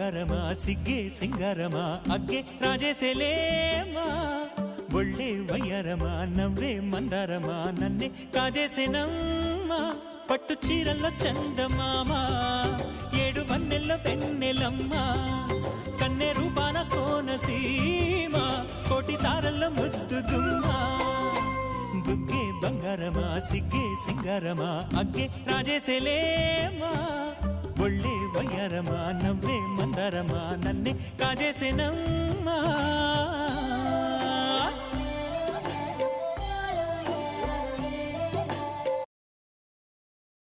బంగారమా సిగ్గే సింగారమా అగ్గే రాజేసేలేమా ఒళ్ళే వయ్యారమా నవ్వే మందారమా నన్నే కాజేసేనమ్మా పట్టు చీరల్లో చందమామా ఏడు వన్నెల్లో వెన్నెలమ్మా కన్నె రూపాన కోనసీమ కోటి తారల్లో ముద్దుగుమ్మా బుగ్గే బంగారమా సిగ్గే సింగారమా అగ్గే రాజేసేలేమా ఒళ్ళే వయ్యారమా నవ్వే మందారమా నన్నే కాజేసేనమ్మా